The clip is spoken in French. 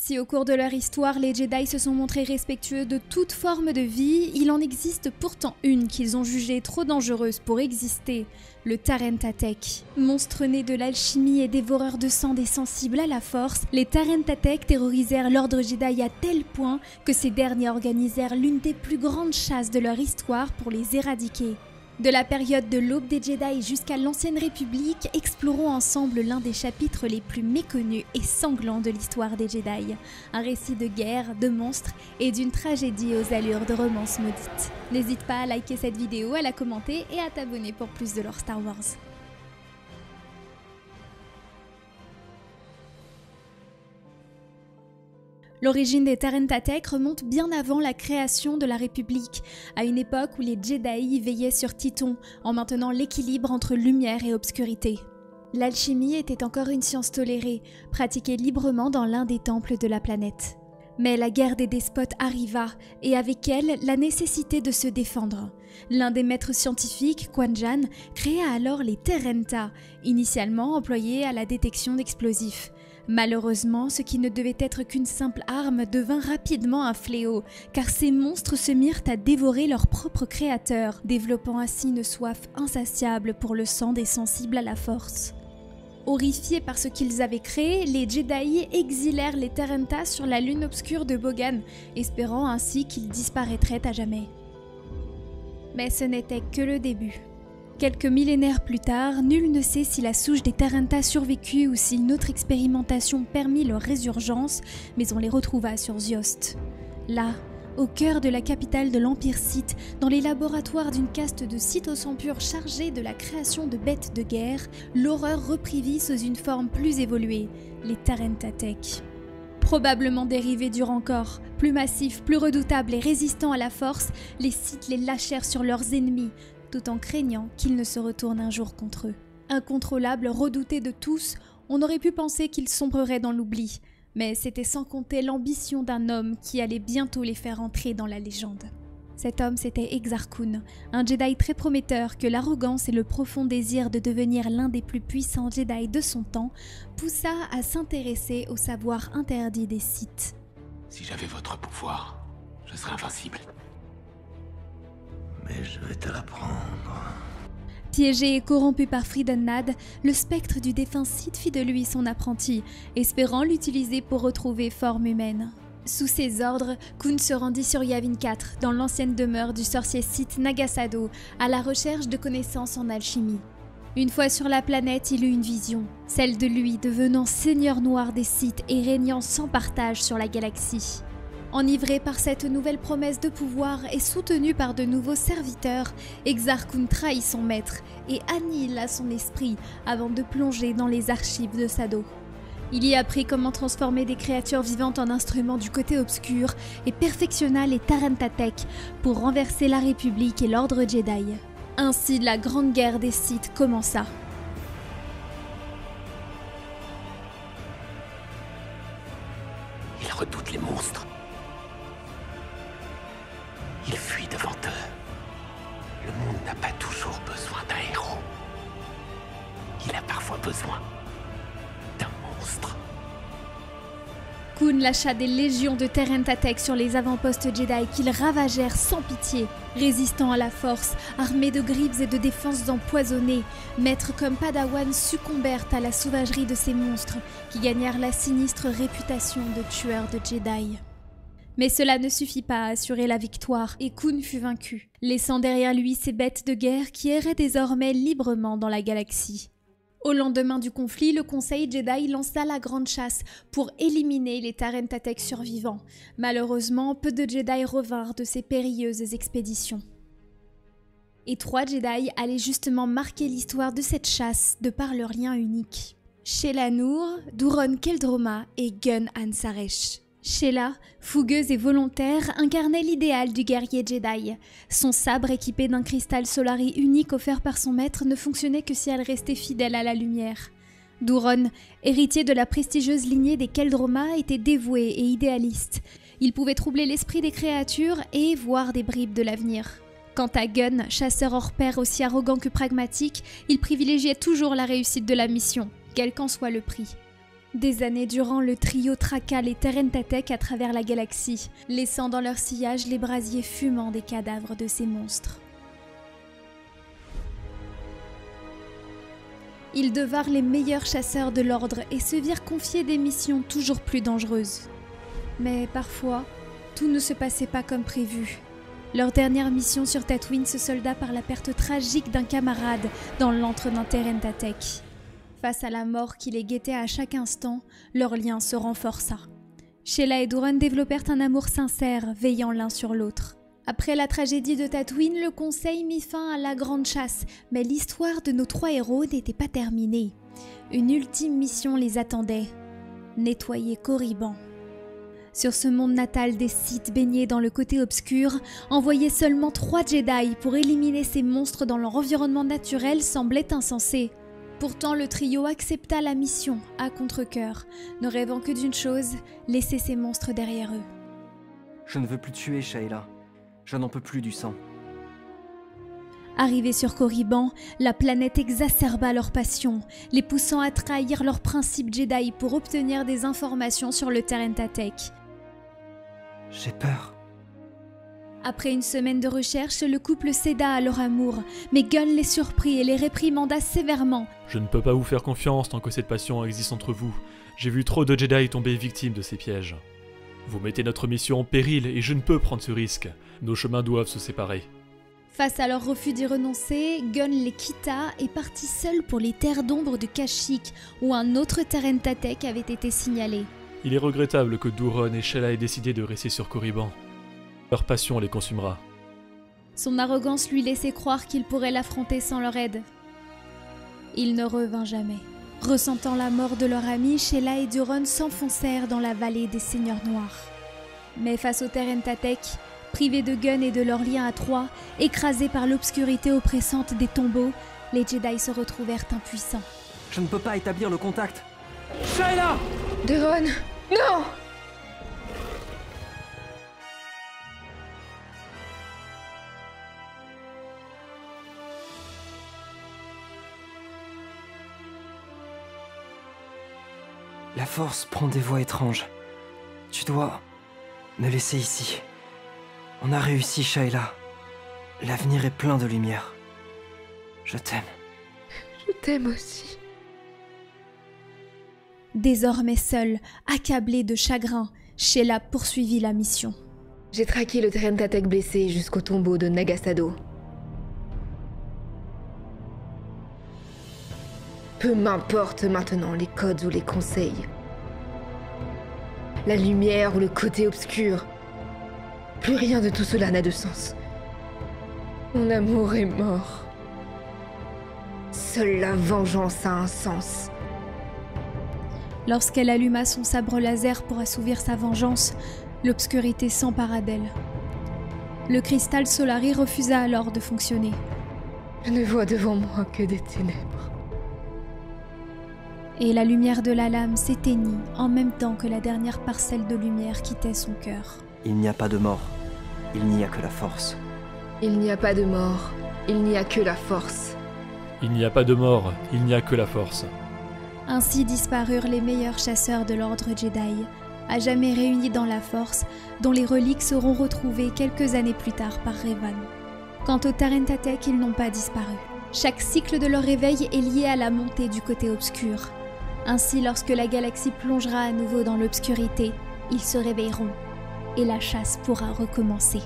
Si au cours de leur histoire, les Jedi se sont montrés respectueux de toute forme de vie, il en existe pourtant une qu'ils ont jugée trop dangereuse pour exister, le Tarentatek. Monstre né de l'alchimie et dévoreur de sang des sensibles à la force, les Tarentatek terrorisèrent l'ordre Jedi à tel point que ces derniers organisèrent l'une des plus grandes chasses de leur histoire pour les éradiquer. De la période de l'aube des Jedi jusqu'à l'Ancienne République, explorons ensemble l'un des chapitres les plus méconnus et sanglants de l'histoire des Jedi. Un récit de guerre, de monstres et d'une tragédie aux allures de romance maudite. N'hésite pas à liker cette vidéo, à la commenter et à t'abonner pour plus de lore Star Wars. L'origine des Tarentatek remonte bien avant la création de la République, à une époque où les Jedi veillaient sur Tython en maintenant l'équilibre entre lumière et obscurité. L'alchimie était encore une science tolérée, pratiquée librement dans l'un des temples de la planète. Mais la guerre des despotes arriva, et avec elle, la nécessité de se défendre. L'un des maîtres scientifiques, Quan Jan, créa alors les Terenta, initialement employés à la détection d'explosifs. Malheureusement, ce qui ne devait être qu'une simple arme devint rapidement un fléau, car ces monstres se mirent à dévorer leur propre créateur, développant ainsi une soif insatiable pour le sang des sensibles à la force. Horrifiés par ce qu'ils avaient créé, les Jedi exilèrent les Terenta sur la lune obscure de Bogan, espérant ainsi qu'ils disparaîtraient à jamais. Mais ce n'était que le début. Quelques millénaires plus tard, nul ne sait si la souche des Terenta survécut ou si une autre expérimentation permit leur résurgence, mais on les retrouva sur Ziost. Là, au cœur de la capitale de l'Empire Sith, dans les laboratoires d'une caste de Sith au sang pur chargée de la création de bêtes de guerre, l'horreur reprit vie sous une forme plus évoluée, les Tarentatek. Probablement dérivés du Rancor, plus massifs, plus redoutables et résistants à la force, les Sith les lâchèrent sur leurs ennemis, tout en craignant qu'ils ne se retournent un jour contre eux. Incontrôlables, redoutés de tous, on aurait pu penser qu'ils sombreraient dans l'oubli, mais c'était sans compter l'ambition d'un homme qui allait bientôt les faire entrer dans la légende. Cet homme, c'était Exar Kun, un Jedi très prometteur que l'arrogance et le profond désir de devenir l'un des plus puissants Jedi de son temps poussa à s'intéresser au savoir interdit des Sith. Si j'avais votre pouvoir, je serais invincible. Mais je vais te l'apprendre. Piégé et corrompu par Freeden Nad, le spectre du défunt Sith fit de lui son apprenti, espérant l'utiliser pour retrouver forme humaine. Sous ses ordres, Kun se rendit sur Yavin 4, dans l'ancienne demeure du sorcier Sith Nagasado, à la recherche de connaissances en alchimie. Une fois sur la planète, il eut une vision, celle de lui devenant seigneur noir des Sith et régnant sans partage sur la galaxie. Enivré par cette nouvelle promesse de pouvoir et soutenu par de nouveaux serviteurs, Exar Kun trahit son maître et annihila son esprit avant de plonger dans les archives de Sado. Il y apprit comment transformer des créatures vivantes en instruments du côté obscur et perfectionna les Tarentatek pour renverser la République et l'ordre Jedi. Ainsi, la grande guerre des Sith commença. Ils redoutent les monstres. Ils fuient devant eux. Le monde n'a pas toujours besoin d'un héros. Il a parfois besoin d'un monstre. Kun lâcha des légions de Tarentatek sur les avant-postes Jedi qu'ils ravagèrent sans pitié. Résistant à la force, armés de grips et de défenses empoisonnées, maîtres comme Padawan succombèrent à la sauvagerie de ces monstres qui gagnèrent la sinistre réputation de tueurs de Jedi. Mais cela ne suffit pas à assurer la victoire et Kun fut vaincu, laissant derrière lui ces bêtes de guerre qui erraient désormais librement dans la galaxie. Au lendemain du conflit, le Conseil Jedi lança la grande chasse pour éliminer les Tarentatek survivants. Malheureusement, peu de Jedi revinrent de ces périlleuses expéditions. Et 3 Jedi allaient justement marquer l'histoire de cette chasse de par leur lien unique. Sheela Noor, Duron Keldroma et Gun Ansaresh. Sheela, fougueuse et volontaire, incarnait l'idéal du guerrier Jedi. Son sabre équipé d'un cristal Solari unique offert par son maître ne fonctionnait que si elle restait fidèle à la lumière. Duron, héritier de la prestigieuse lignée des Keldroma, était dévoué et idéaliste. Il pouvait troubler l'esprit des créatures et voir des bribes de l'avenir. Quant à Gun, chasseur hors pair aussi arrogant que pragmatique, il privilégiait toujours la réussite de la mission, quel qu'en soit le prix. Des années durant, le trio traqua les Terentatek à travers la galaxie, laissant dans leur sillage les brasiers fumants des cadavres de ces monstres. Ils devinrent les meilleurs chasseurs de l'ordre et se virent confier des missions toujours plus dangereuses. Mais parfois, tout ne se passait pas comme prévu. Leur dernière mission sur Tatooine se solda par la perte tragique d'un camarade dans l'antre d'un Terentatek. Face à la mort qui les guettait à chaque instant, leur lien se renforça. Sheila et Duron développèrent un amour sincère, veillant l'un sur l'autre. Après la tragédie de Tatooine, le Conseil mit fin à la grande chasse, mais l'histoire de nos 3 héros n'était pas terminée. Une ultime mission les attendait, nettoyer Korriban. Sur ce monde natal des Sith baignés dans le côté obscur, envoyer seulement 3 Jedi pour éliminer ces monstres dans leur environnement naturel semblait insensé. Pourtant, le trio accepta la mission, à contre-cœur, ne rêvant que d'une chose, laisser ces monstres derrière eux. Je ne veux plus tuer, Shayla. Je n'en peux plus du sang. Arrivés sur Korriban, la planète exacerba leur passion, les poussant à trahir leurs principes Jedi pour obtenir des informations sur le Terentatek. J'ai peur. Après une semaine de recherche, le couple céda à leur amour, mais Gunn les surprit et les réprimanda sévèrement. Je ne peux pas vous faire confiance tant que cette passion existe entre vous. J'ai vu trop de Jedi tomber victimes de ces pièges. Vous mettez notre mission en péril et je ne peux prendre ce risque. Nos chemins doivent se séparer. Face à leur refus d'y renoncer, Gunn les quitta et partit seul pour les terres d'ombre de Kashyyyk, où un autre Terentatek avait été signalé. Il est regrettable que Duron et Sheila aient décidé de rester sur Korriban. Leur passion les consumera. Son arrogance lui laissait croire qu'il pourrait l'affronter sans leur aide. Il ne revint jamais. Ressentant la mort de leur ami, Sheila et Duron s'enfoncèrent dans la vallée des Seigneurs Noirs. Mais face aux Terentatek, privés de Gunn et de leur lien à 3, écrasés par l'obscurité oppressante des tombeaux, les Jedi se retrouvèrent impuissants. Je ne peux pas établir le contact. Shayla! Duron, non! La force prend des voies étranges. Tu dois me laisser ici. On a réussi, Shayla. L'avenir est plein de lumière. Je t'aime. Je t'aime aussi. Désormais seule, accablée de chagrin, Sheila poursuivit la mission. J'ai traqué le Terentatek blessé jusqu'au tombeau de Nagasado. Peu m'importe maintenant les codes ou les conseils. La lumière ou le côté obscur. Plus rien de tout cela n'a de sens. Mon amour est mort. Seule la vengeance a un sens. Lorsqu'elle alluma son sabre laser pour assouvir sa vengeance, l'obscurité s'empara d'elle. Le cristal Solari refusa alors de fonctionner. Je ne vois devant moi que des ténèbres. Et la lumière de la lame s'éteignit en même temps que la dernière parcelle de lumière quittait son cœur. Il n'y a pas de mort. Il n'y a que la force. Il n'y a pas de mort. Il n'y a que la force. Il n'y a pas de mort, il n'y a que la force. Ainsi disparurent les meilleurs chasseurs de l'ordre Jedi, à jamais réunis dans la force, dont les reliques seront retrouvées quelques années plus tard par Revan. Quant aux Terentatek, ils n'ont pas disparu. Chaque cycle de leur réveil est lié à la montée du côté obscur. Ainsi, lorsque la galaxie plongera à nouveau dans l'obscurité, ils se réveilleront et la chasse pourra recommencer.